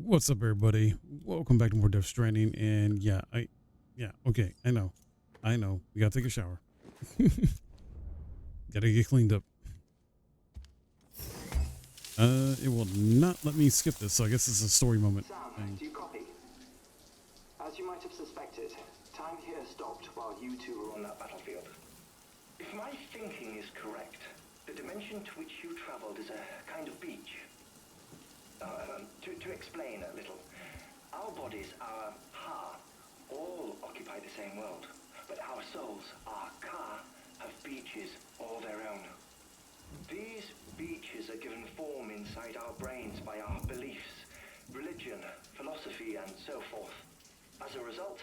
What's up, everybody? Welcome back to more Death Stranding. And okay, I know. We gotta take a shower. Gotta get cleaned up. It will not let me skip this, so I guess it's a story moment Sam, do you copy? As you might have suspected, time here stopped while you two were on that battlefield. If my thinking is correct, the dimension to which you traveled is a kind of beach. To explain a little, our bodies, our ha, all occupy the same world, but our souls, our ka, have beaches all their own. These beaches are given form inside our brains by our beliefs, religion, philosophy, and so forth. As a result,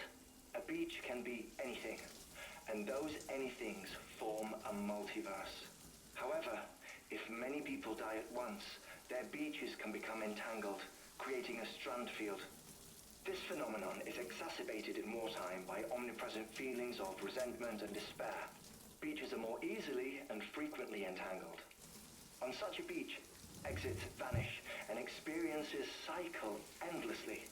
a beach can be anything, and those anythings form a multiverse. However, if many people die at once, their beaches can become entangled, creating a strand field. This phenomenon is exacerbated in wartime by omnipresent feelings of resentment and despair. Beaches are more easily and frequently entangled. On such a beach, exits vanish and experiences cycle endlessly.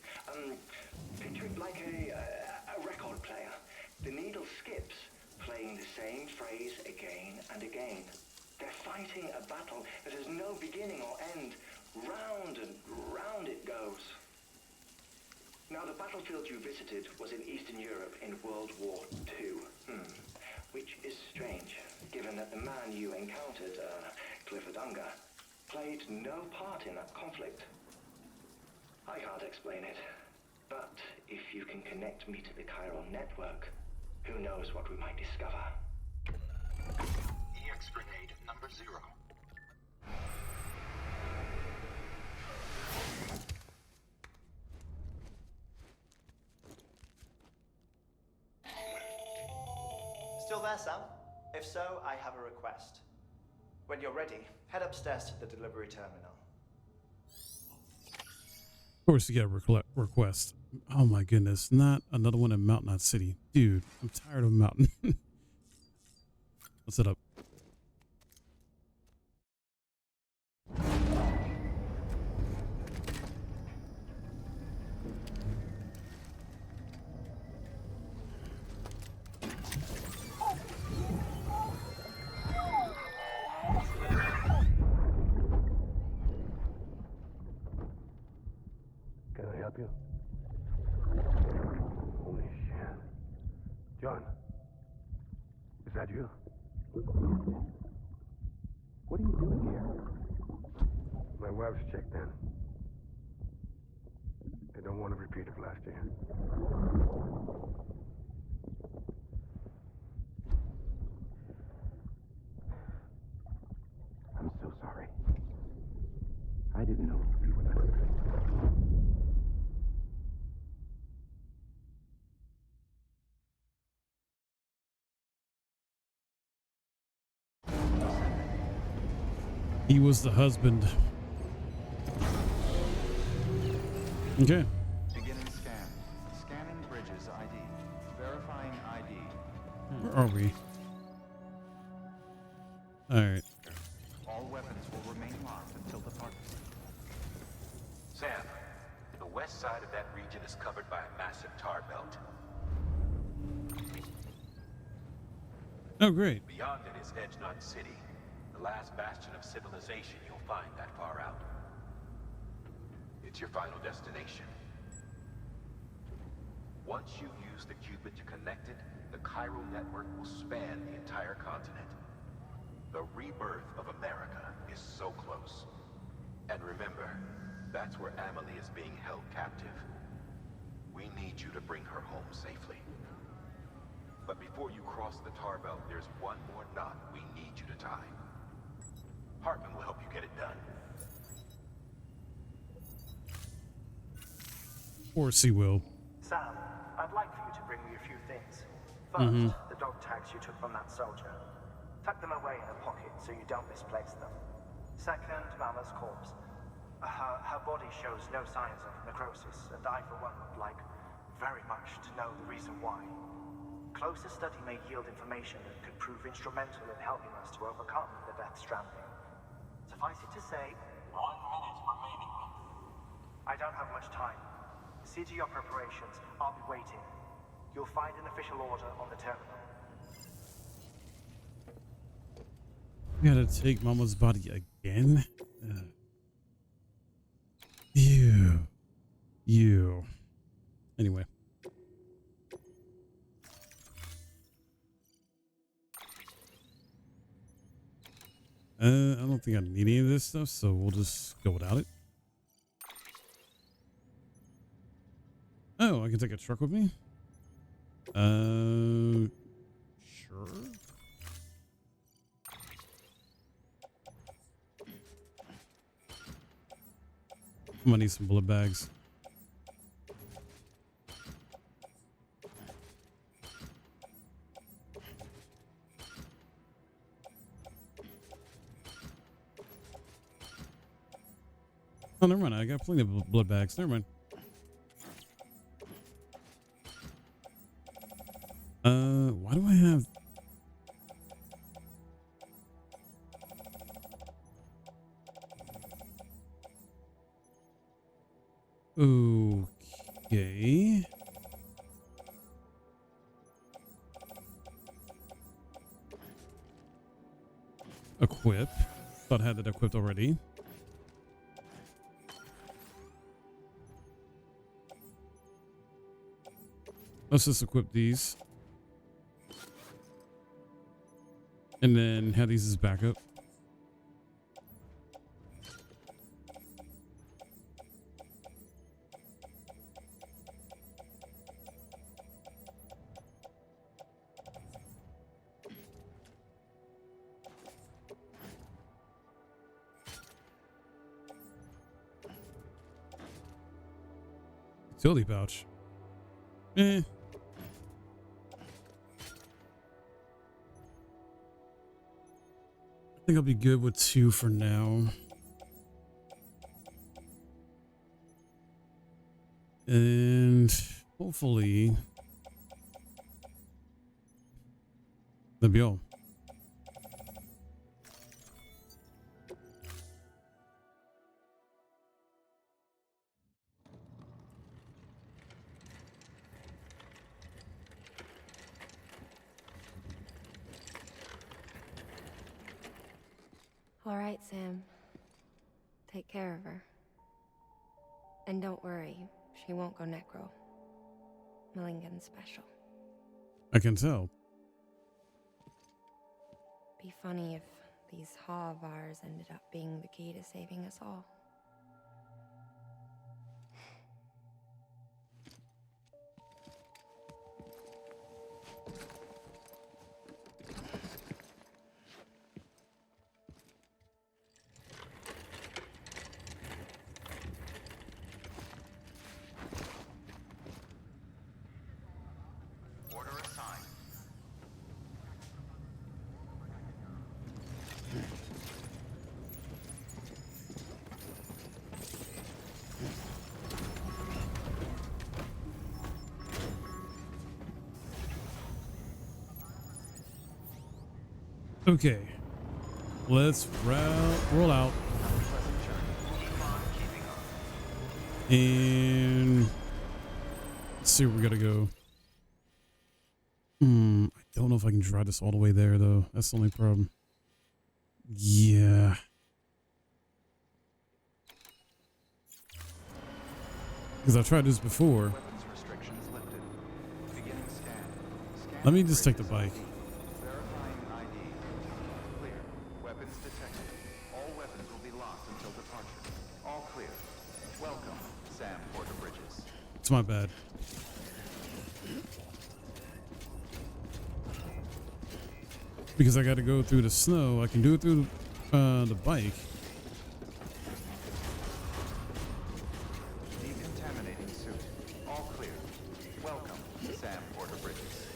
Picture it like a record player. The needle skips, playing the same phrase again and again. They're fighting a battle that has no beginning or end. Round and round it goes. Now, the battlefield you visited was in Eastern Europe in World War II. Which is strange, given that the man you encountered, Clifford Unger, played no part in that conflict. I can't explain it, but if you can connect me to the chiral network, who knows what we might discover. EX grenade number 0. Still there, Sam? If so, I have a request. When you're ready, head upstairs to the delivery terminal. Of course, you get a request. Oh my goodness, not another one in Mountain Knot City. Dude, I'm tired of Mountain. What's it up? Can I help you? Holy shit. John, is that you? What are you doing here? My wife's checked in. I don't want to repeat of last year. I'm so sorry. I didn't know you were that. He was the husband. Okay. Beginning scan. Scanning bridges ID. Verifying ID. Where are we? Alright. All weapons will remain locked until departure. Sam, the west side of that region is covered by a massive tar belt. Oh, great. Beyond it is Death City, the last bastion of civilization you'll find that far out. It's your final destination. Once you use the qubit to connect it, the chiral network will span the entire continent. The rebirth of America is so close. And remember, that's where Amelie is being held captive. We need you to bring her home safely. But before you cross the tar belt, there's one more knot we need you to tie. Heartman will help you get it done. Of course he will. Sam, I'd like for you to bring me a few things. First, the dog tags you took from that soldier. Tuck them away in a pocket so you don't misplace them. Second, Mama's corpse. Her body shows no signs of necrosis, and I, for one, would like very much to know the reason why. Closer study may yield information that could prove instrumental in helping us to overcome the Death Stranding. Suffice it to say... 1 minute remaining. I don't have much time. See to your preparations. I'll be waiting. You'll find an official order on the terminal. Gotta take Mama's body again? You. Anyway. I don't think I need any of this stuff, so we'll just go without it. Oh, I can take a truck with me? Sure. I'm gonna need some bullet bags. Oh, never mind. I got plenty of blood bags. Never mind. Why do I have... Okay. Equip. Thought I had that equipped already. Let's just equip these. And then have these as backup. Utility pouch. I think I'll be good with 2 for now. And hopefully that'll be all. All right, Sam. Take care of her. And don't worry, she won't go necro. Milligan's special. I can tell. Be funny if these Ha of ours ended up being the key to saving us all. Okay, let's roll out. And let's see where we gotta go. I don't know if I can drive this all the way there though. That's the only problem. Yeah. Because I've tried this before. Let me just take the bike. It's my bad. Because I got to go through the snow. I can do it through the bike. Decontaminating suit. All clear. Welcome, Sam Porter Bridges.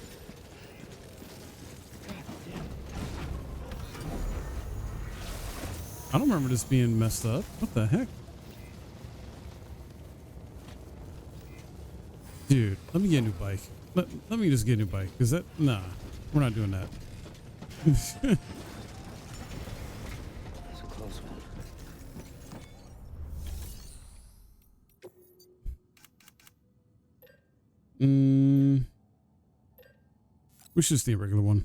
I don't remember this being messed up. What the heck? Dude, let me get a new bike. Let me just get a new bike. Because that... Nah, we're not doing that. It's a close one. We should stay a regular one.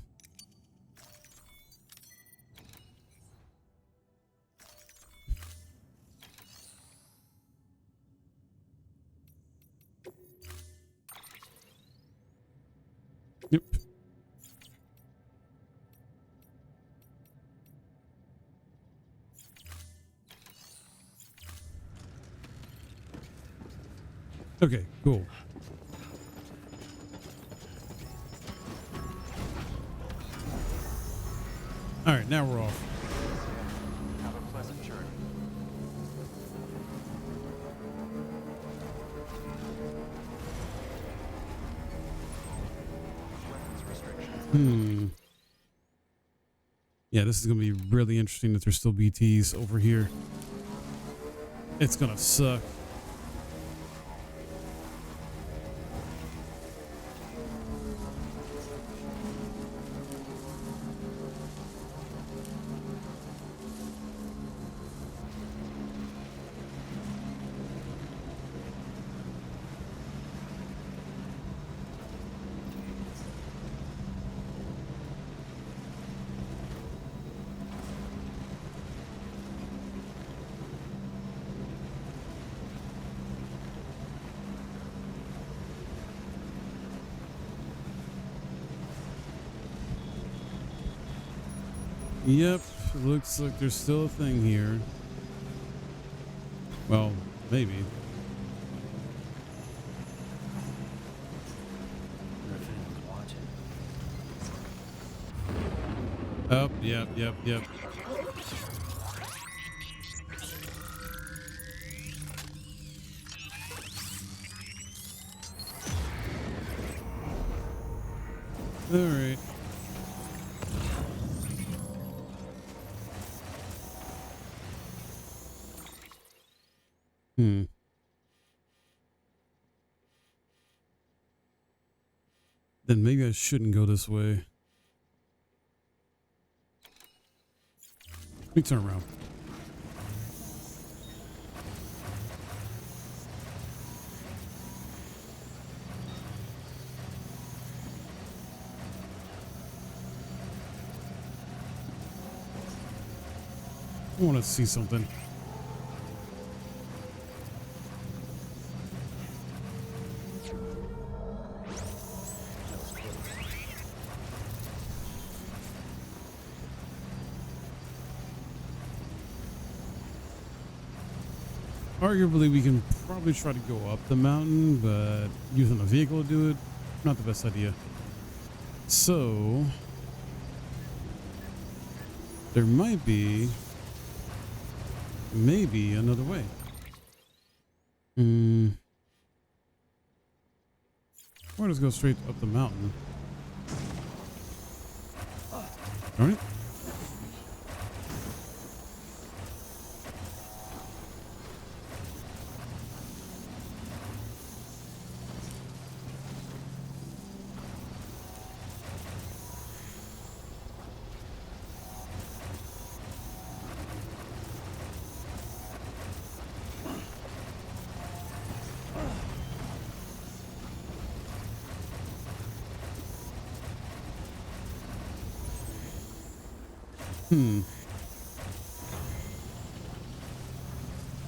Yep. Okay, cool. All right, now we're off. Have a pleasant journey. Weapons restrictions. Yeah, this is gonna be really interesting that there's still BTs over here. It's gonna suck. Yep, looks like there's still a thing here. Well, maybe. Oh, yep. All right. Then maybe I shouldn't go this way. Let me turn around. I want to see something. Arguably, we can probably try to go up the mountain, but using a vehicle to do it, not the best idea. So, there might be, maybe another way. Or just go straight up the mountain. All right.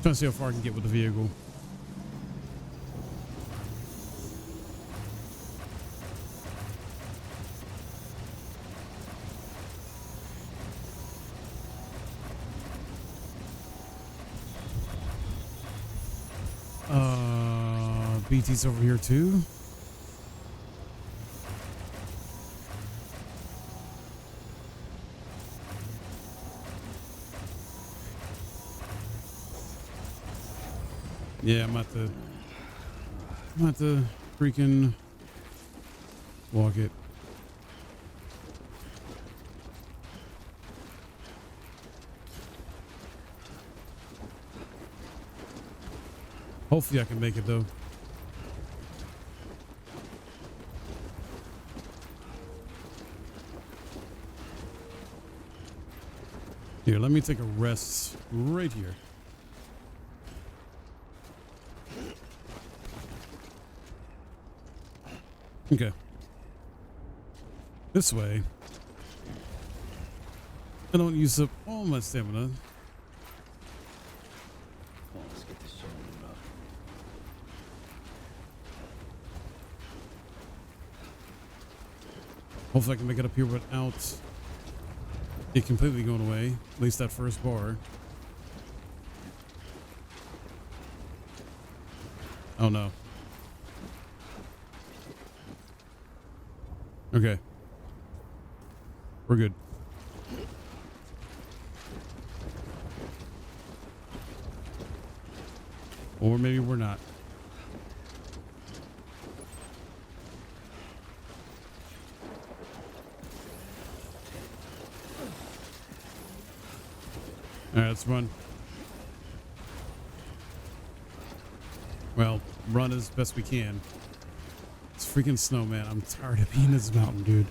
Trying to see how far I can get with the vehicle. BT's over here too. Yeah, I'm about to freaking walk it. Hopefully I can make it though. Here, let me take a rest right here. Okay. This way. I don't use up all my stamina. Let's get this show moving up. Hopefully I can make it up here without it completely going away. At least that first bar. Oh no. Okay. We're good. Or maybe we're not. Alright, let's run. Well, run as best we can. It's freaking snow, man. I'm tired of being in this mountain, dude.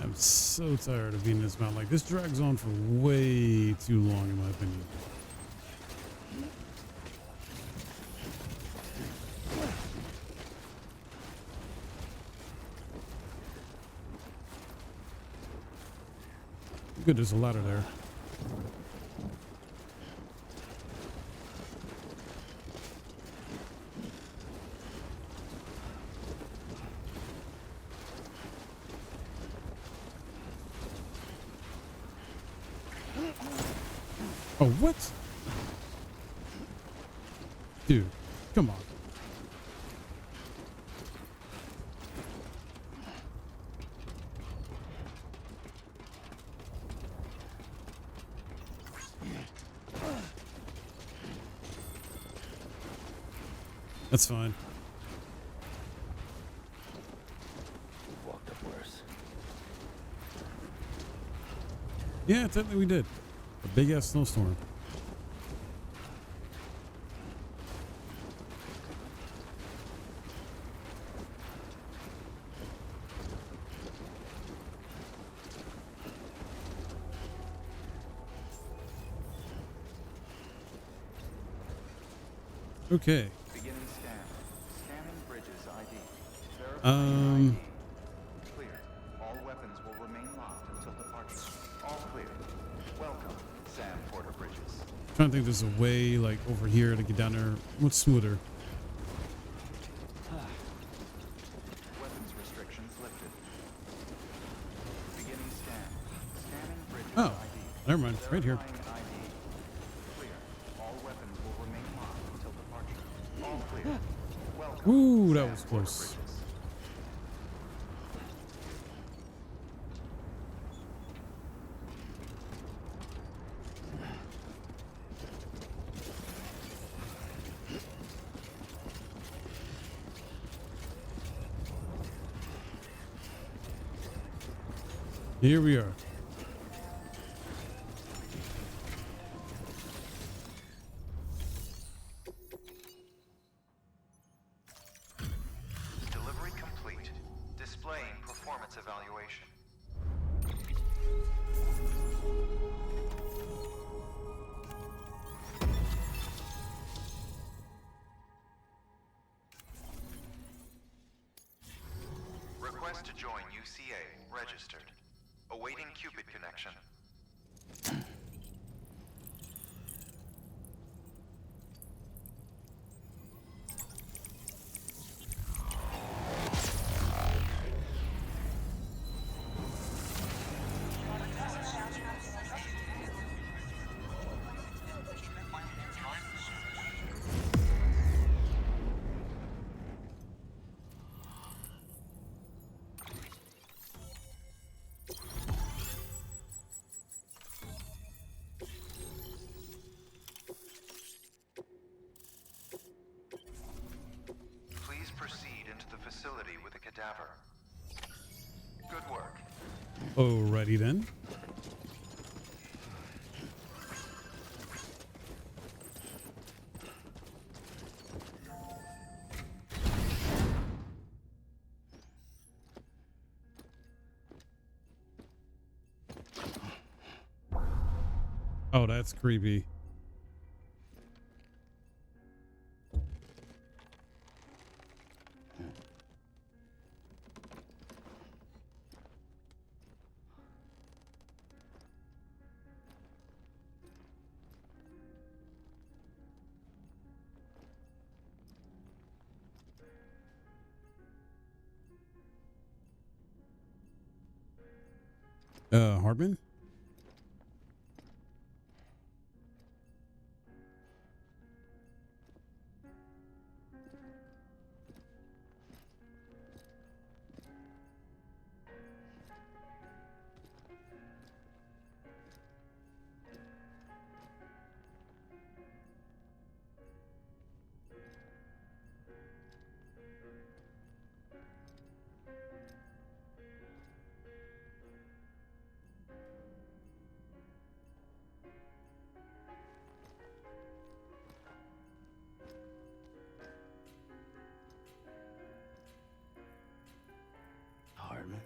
I'm so tired of being in this mountain. Like, this drags on for way too long, in my opinion. Good, there's a ladder there. Oh, what? Dude, come on. That's fine. We've walked up worse. Yeah, technically we did. A big ass snowstorm. Okay. Beginning scan. Scanning bridges ID. Verifying ID. Clear. All weapons will remain locked until departure. All clear. Welcome, Sam Porter Bridges. Trying to think there's a way like over here to get down there. What's smoother? Weapons restrictions lifted. Beginning scan. Scanning bridges Oh, ID. never mind. Right here. Verifying ID. Clear. All weapons will remain locked until departure. All clear. Welcome. Ooh, that Sam was Porter close. Bridges. Here we are. Delivery complete. Displaying performance evaluation. Request to join UCA. Registered. Awaiting Cupid connection. Please proceed into the facility with the cadaver. Good work. Alrighty then. Oh, that's creepy. Heartman? Hardman.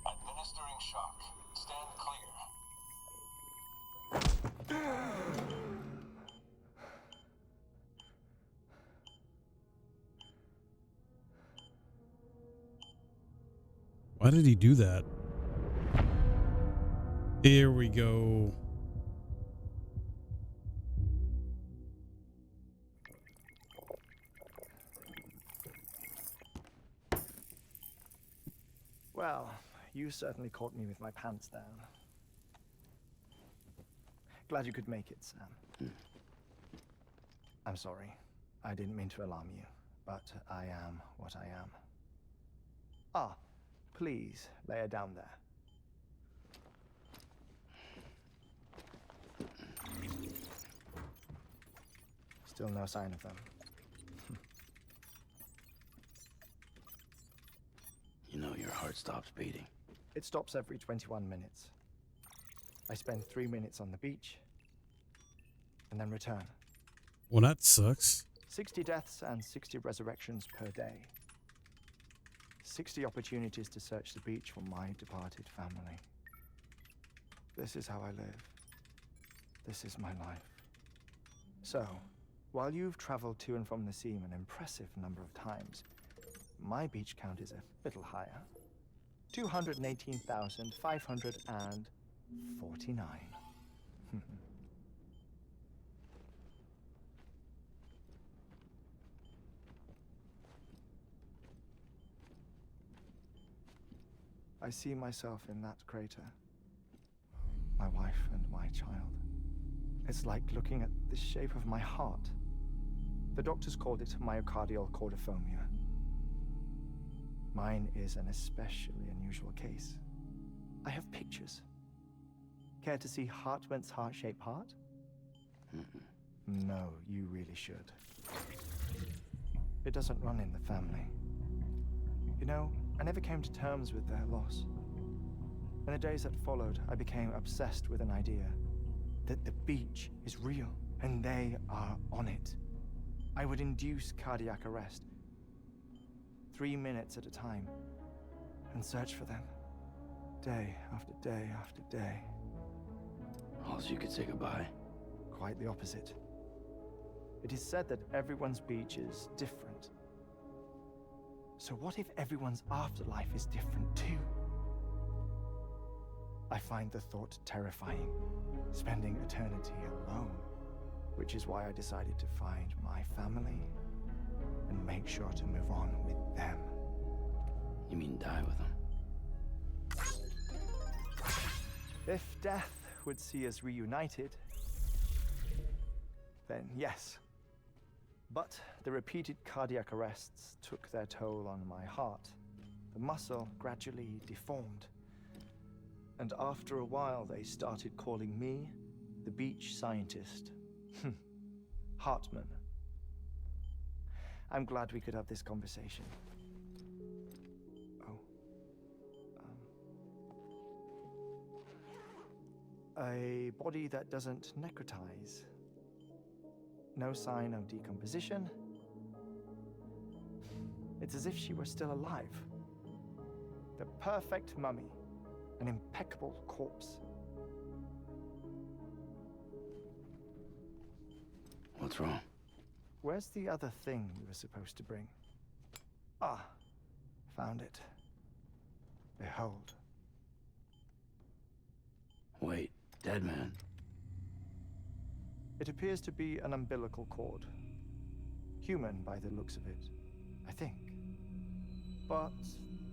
Administering shock. Stand clear. Why did he do that? Here we go. Well, you certainly caught me with my pants down. Glad you could make it, Sam. I'm sorry. I didn't mean to alarm you, but I am what I am. Ah, please lay her down there. Still no sign of them. You know your heart stops beating. It stops every 21 minutes. I spend 3 minutes on the beach, and then return. Well, that sucks. 60 deaths and 60 resurrections per day. 60 opportunities to search the beach for my departed family. This is how I live. This is my life. So, while you've traveled to and from the scene an impressive number of times, my beach count is a little higher. 218,549. I see myself in that crater. My wife and my child. It's like looking at the shape of my heart. The doctors called it myocardial cordophobia. Mine is an especially unusual case. I have pictures. Care to see Heartman's heart-shaped heart? No, you really should. It doesn't run in the family. You know, I never came to terms with their loss. In the days that followed, I became obsessed with an idea that the beach is real and they are on it. I would induce cardiac arrest, 3 minutes at a time, and search for them, day after day after day. All so you could say goodbye? Quite the opposite. It is said that everyone's beach is different. So what if everyone's afterlife is different too? I find the thought terrifying, spending eternity alone, which is why I decided to find my family and make sure to move on with them. You mean die with them? If death would see us reunited, then yes. But the repeated cardiac arrests took their toll on my heart. The muscle gradually deformed. And after a while, they started calling me the beach scientist. Heartman. I'm glad we could have this conversation. A body that doesn't necrotize. No sign of decomposition. It's as if she were still alive. The perfect mummy. An impeccable corpse. What's wrong? Where's the other thing you were supposed to bring? Ah, found it. Behold. Wait, dead man? It appears to be an umbilical cord. Human by the looks of it. I think. But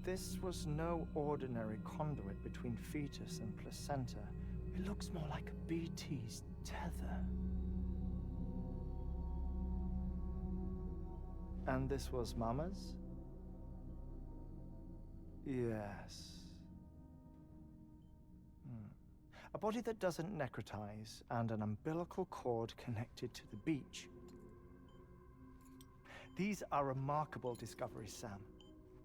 this was no ordinary conduit between fetus and placenta. It looks more like a BT's tether. And this was Mama's? Yes. A body that doesn't necrotize, and an umbilical cord connected to the beach. These are remarkable discoveries, Sam.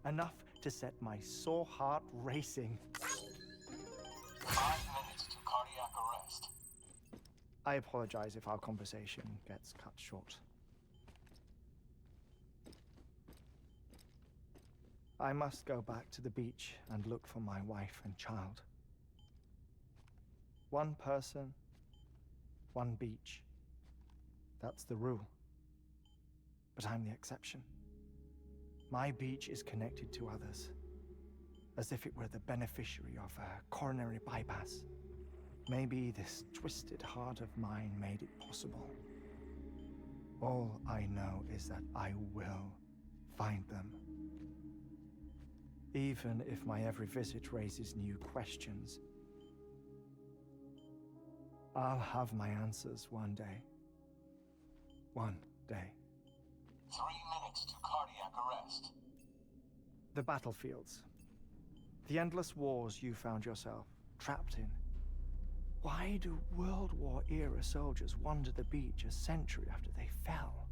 Enough to set my sore heart racing. 5 minutes to cardiac arrest. I apologize if our conversation gets cut short. I must go back to the beach and look for my wife and child. One person, one beach. That's the rule. But I'm the exception. My beach is connected to others, as if it were the beneficiary of a coronary bypass. Maybe this twisted heart of mine made it possible. All I know is that I will find them. Even if my every visit raises new questions, I'll have my answers one day. One day. 3 minutes to cardiac arrest. The battlefields. The endless wars you found yourself trapped in. Why do World War era soldiers wander the beach a century after they fell?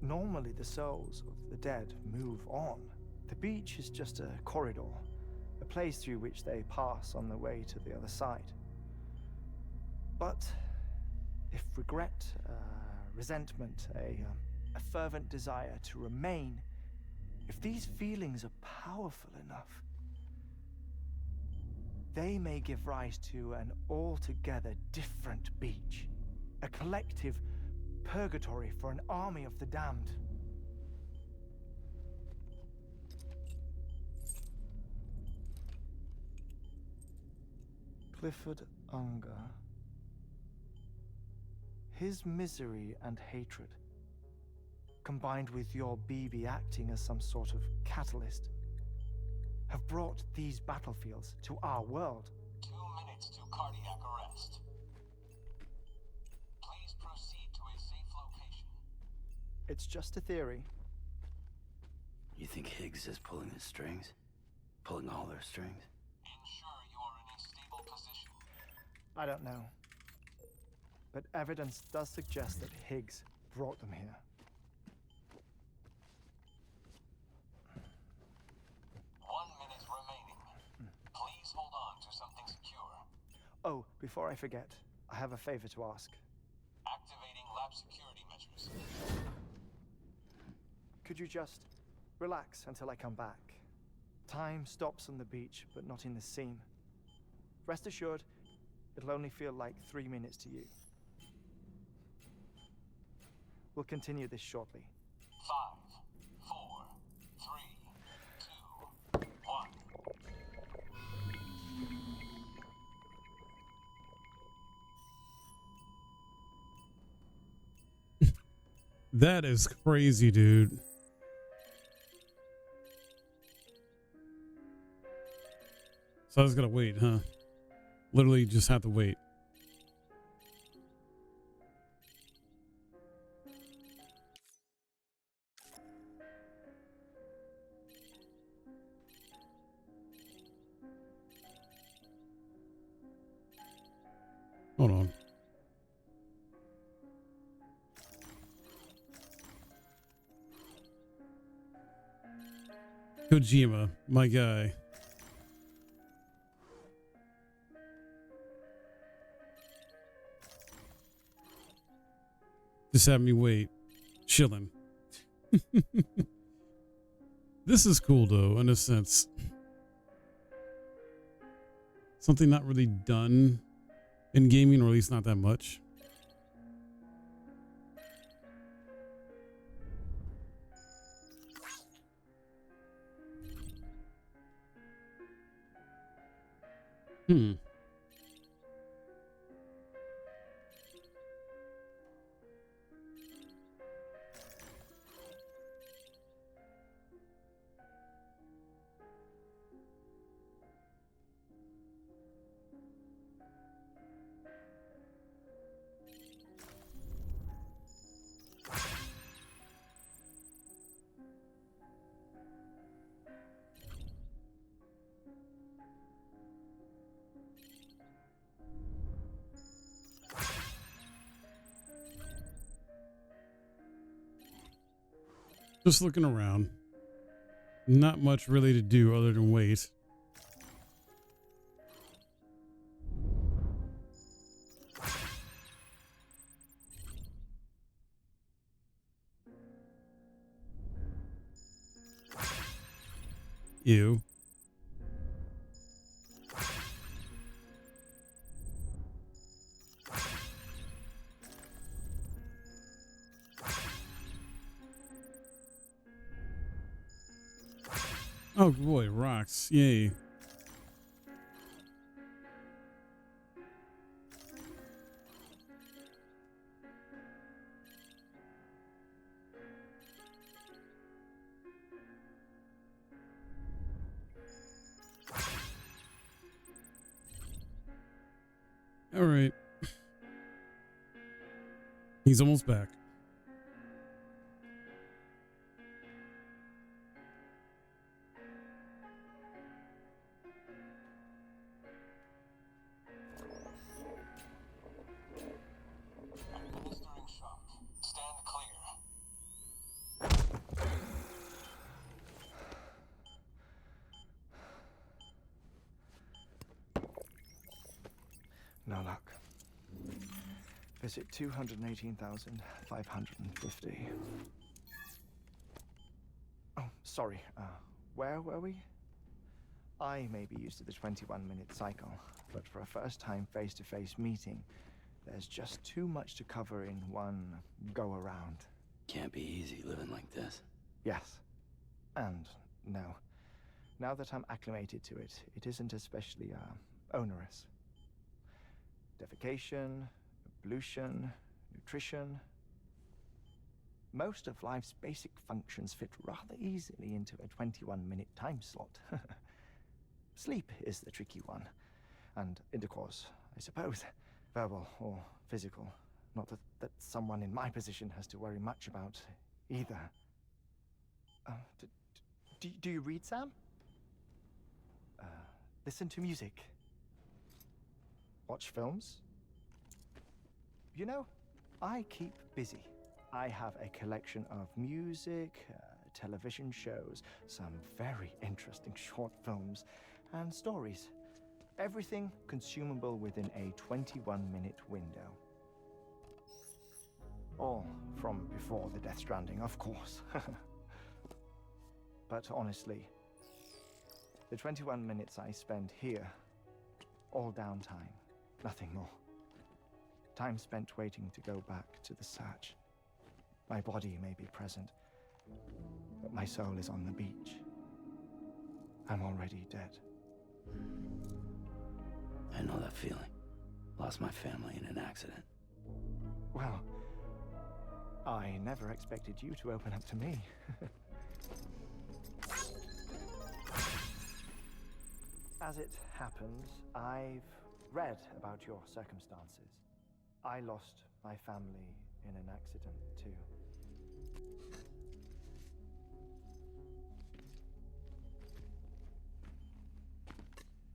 Normally the souls of the dead move on. The beach is just a corridor, a place through which they pass on the way to the other side. But if regret, resentment, a fervent desire to remain, if these feelings are powerful enough, they may give rise to an altogether different beach, a collective purgatory for an army of the damned. Clifford Unger. His misery and hatred, combined with your BB acting as some sort of catalyst, have brought these battlefields to our world. 2 minutes to cardiac arrest. Please proceed to a safe location. It's just a theory. You think Higgs is pulling the strings? Pulling all their strings? Ensure you are in a stable position. I don't know. But evidence does suggest that Higgs brought them here. 1 minute remaining. Please hold on to something secure. Oh, before I forget, I have a favor to ask. Activating lab security measures. Could you just relax until I come back? Time stops on the beach, but not in the scene. Rest assured, it'll only feel like 3 minutes to you. We'll continue this shortly. 5, 4, 3, 2, 1. That is crazy, dude. So I was gonna wait, huh? Literally just have to wait. Hold on. Kojima, my guy. Just have me wait. Chilling. This is cool, though, in a sense. Something not really done in gaming, or at least not that much. Just looking around. Not much really to do other than wait. Ew. Oh boy, rocks. Yay. All right. He's almost back. Administering shock. Stand clear. No luck. Visit 218,550. Oh, sorry. Where were we? I may be used to the 21-minute cycle, but for a first-time face-to-face meeting, there's just too much to cover in one go-around. Can't be easy living like this. Yes. And no. Now that I'm acclimated to it, it isn't especially, onerous. Defecation, pollution, nutrition. Most of life's basic functions fit rather easily into a 21-minute time slot. Sleep is the tricky one. And intercourse, I suppose. Verbal or physical. Not that someone in my position has to worry much about either. Do you read, Sam? Listen to music. Watch films. You know, I keep busy. I have a collection of music, television shows, some very interesting short films, and stories. Everything consumable within a 21-minute window. All from before the Death Stranding, of course. But honestly, the 21 minutes I spend here, all downtime, nothing more. Time spent waiting to go back to the search. My body may be present, but my soul is on the beach. I'm already dead. I know that feeling. Lost my family in an accident. Well, I never expected you to open up to me. As it happens, I've read about your circumstances. I lost my family in an accident, too.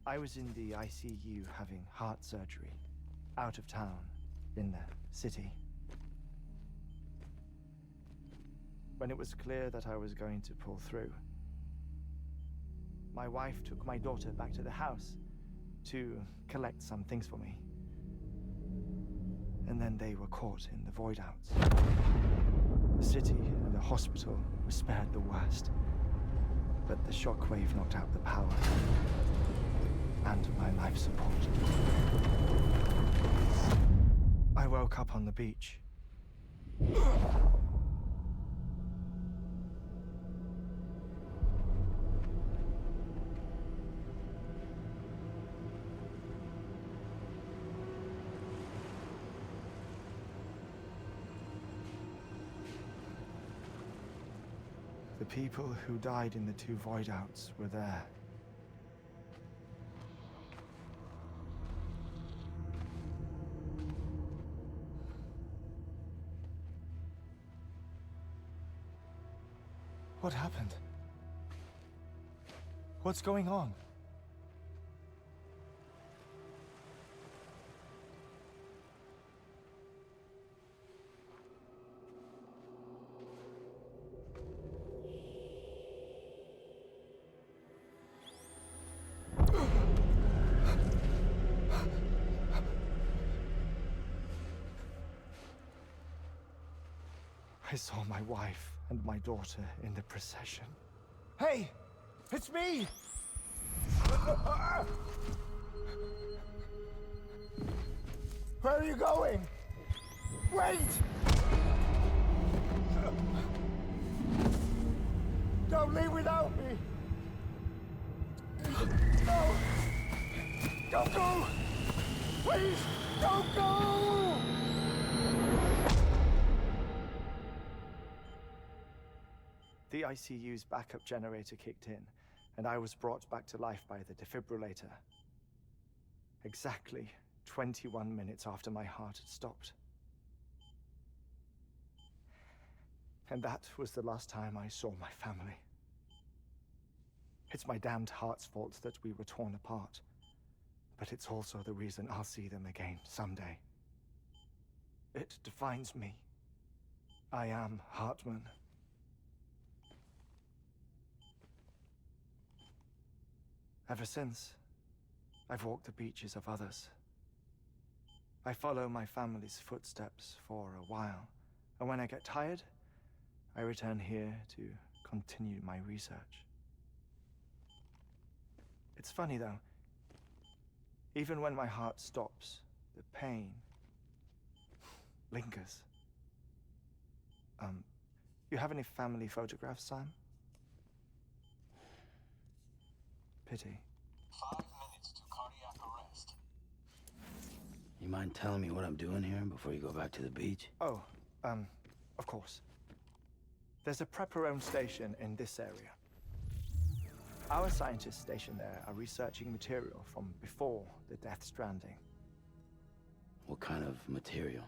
I was in the ICU having heart surgery, out of town, in the city. When it was clear that I was going to pull through, my wife took my daughter back to the house to collect some things for me. And then they were caught in the void-outs. The city and the hospital were spared the worst, but the shockwave knocked out the power and my life support. I woke up on the beach. The people who died in the two void-outs were there. What happened? What's going on? I saw my wife and my daughter in the procession. Hey! It's me! Where are you going? Wait! Don't leave without me! No! Don't go! Please, don't go! The ICU's backup generator kicked in, and I was brought back to life by the defibrillator. Exactly 21 minutes after my heart had stopped. And that was the last time I saw my family. It's my damned heart's fault that we were torn apart. But it's also the reason I'll see them again someday. It defines me. I am Heartman. Ever since, I've walked the beaches of others. I follow my family's footsteps for a while, and when I get tired, I return here to continue my research. It's funny though, even when my heart stops, the pain lingers. You have any family photographs, Sam? Pity. 5 minutes to cardiac arrest. You mind telling me what I'm doing here before you go back to the beach? Oh, of course. There's a prep-your-own station in this area. Our scientists stationed there are researching material from before the Death Stranding. What kind of material?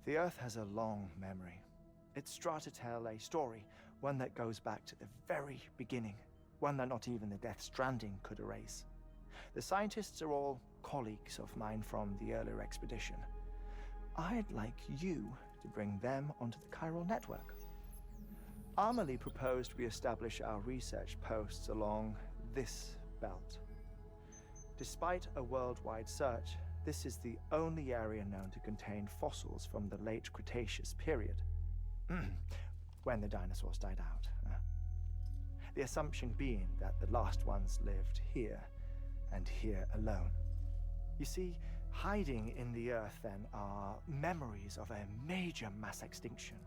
The Earth has a long memory. It's trying to tell a story, one that goes back to the very beginning, one that not even the Death Stranding could erase. The scientists are all colleagues of mine from the earlier expedition. I'd like you to bring them onto the chiral network. Amelie proposed we establish our research posts along this belt. Despite a worldwide search, this is the only area known to contain fossils from the late Cretaceous period, when the dinosaurs died out. The assumption being that the last ones lived here, and here alone. You see, hiding in the Earth then are memories of a major mass extinction.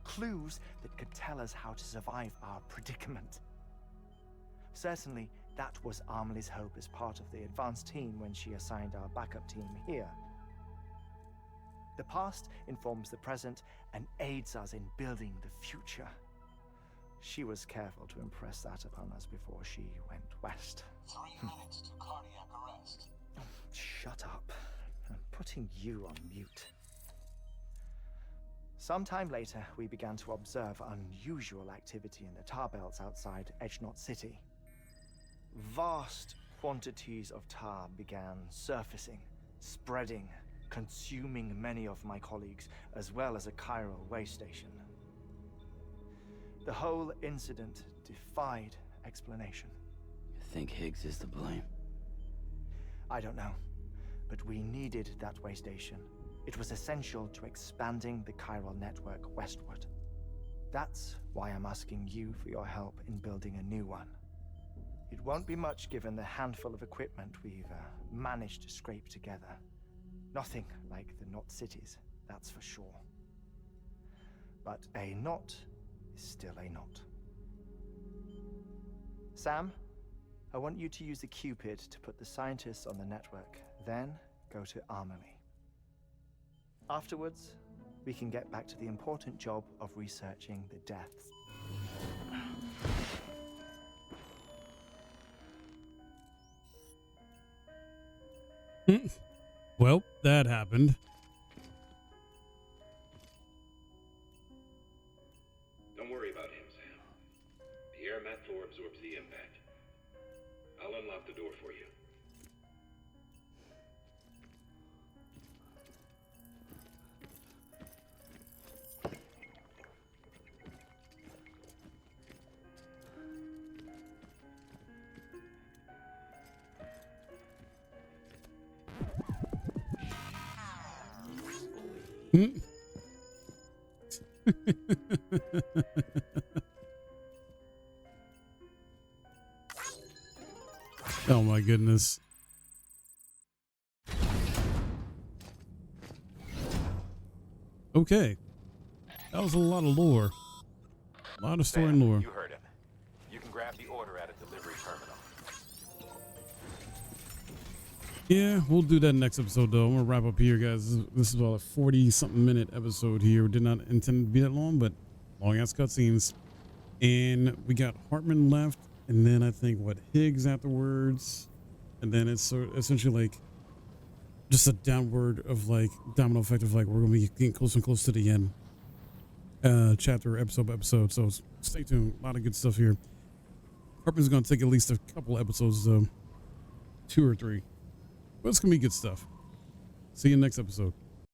Clues that could tell us how to survive our predicament. Certainly, that was Amelie's hope as part of the advanced team when she assigned our backup team here. The past informs the present and aids us in building the future. She was careful to impress that upon us before she went west. 3 minutes to cardiac arrest. Oh, shut up. I'm putting you on mute. Sometime later, we began to observe unusual activity in the tar belts outside Edgenot City. Vast quantities of tar began surfacing, spreading, consuming many of my colleagues, as well as a chiral way station. The whole incident defied explanation. You think Higgs is to blame? I don't know, but we needed that way station. It was essential to expanding the chiral network westward. That's why I'm asking you for your help in building a new one. It won't be much given the handful of equipment we've managed to scrape together. Nothing like the knot cities, that's for sure. But a knot is still a knot. Sam, I want you to use the Cupid to put the scientists on the network, then go to Amelie. Afterwards, we can get back to the important job of researching the deaths. Well, that happened. Don't worry about him, Sam. The air mat floor absorbs the impact. I'll unlock the door for you. Oh my goodness. Okay. That was a lot of lore. A lot of story and lore. You heard him. You can grab the order at a delivery terminal. Yeah, we'll do that next episode though. I'm gonna wrap up here, guys. This is about a 40-something minute episode here. Did not intend to be that long, but long ass cutscenes. And we got Heartman left, and then I think what, Higgs afterwards, and then it's sort of essentially like just a downward of like domino effect of like we're gonna be getting closer and closer to the end. Chapter, episode by episode. So stay tuned. A lot of good stuff here. Heartman's gonna take at least a couple episodes, 2 or 3. But it's gonna be good stuff. See you next episode.